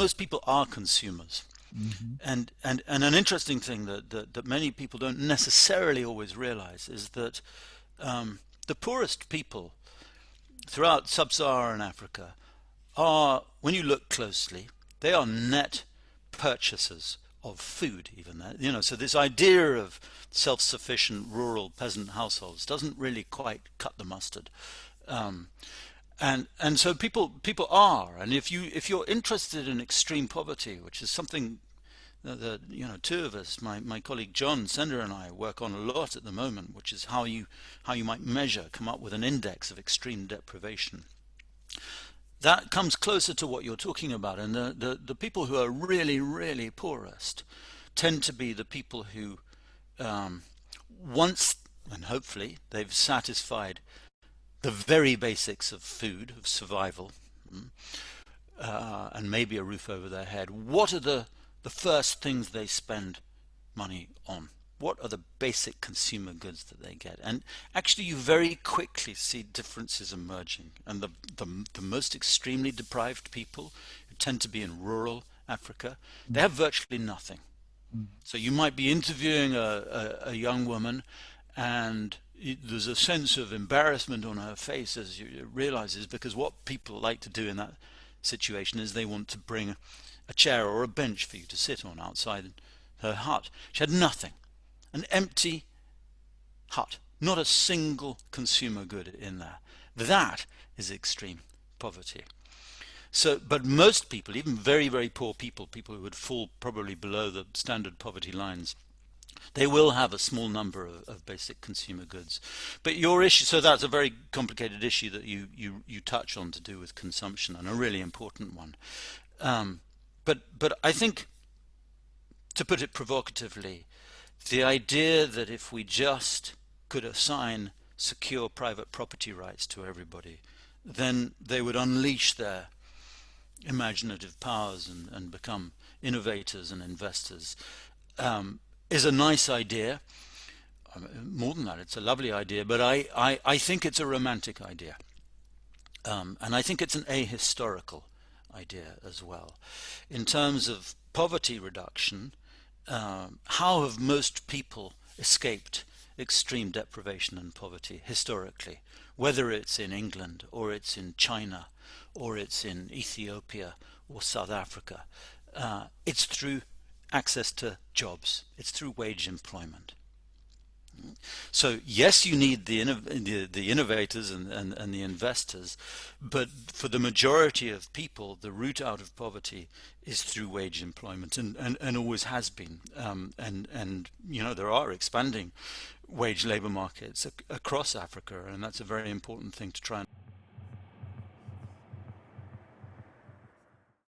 most people are consumers. Hmm. And an interesting thing that many people don't necessarily always realize is that the poorest people throughout sub-Saharan Africa are, when you look closely, they are net purchasers of food, even there. So this idea of self-sufficient rural peasant households doesn't really quite cut the mustard. Um, and so people are, and if you're interested in extreme poverty, which is something that two of us, my colleague John Sender and I, work on a lot at the moment, which is how you might measure, come up with an index of extreme deprivation. That comes closer to what you're talking about, and the people who are really, really poorest tend to be the people who, once and hopefully they've satisfied the very basics of food, of survival, and maybe a roof over their head, what are the first things they spend money on? What are the basic consumer goods that they get? And actually, you very quickly see differences emerging. And the most extremely deprived people, who tend to be in rural Africa, they have virtually nothing. So you might be interviewing a young woman, and there's a sense of embarrassment on her face as you realizes, because what people like to do in that situation is they want to bring a chair or a bench for you to sit on outside her hut. She had nothing, an empty hut, not a single consumer good in there. That is extreme poverty. So, but most people, even very, very poor people, people who would fall probably below the standard poverty lines, they will have a small number of basic consumer goods. But your issue, so that's a very complicated issue that you touch on, to do with consumption, and a really important one. But I think, to put it provocatively, the idea that if we just could assign secure private property rights to everybody, then they would unleash their imaginative powers and become innovators and investors, is a nice idea. More than that, it's a lovely idea, but I think it's a romantic idea. And I think it's an ahistorical idea as well. In terms of poverty reduction, how have most people escaped extreme deprivation and poverty historically? Whether it's in England, or it's in China, or it's in Ethiopia or South Africa, it's through access to jobs. It's through wage employment. So yes, you need the innovators and the investors, but for the majority of people, the route out of poverty is through wage employment, and always has been. And there are expanding wage labor markets across Africa, and that's a very important thing to try and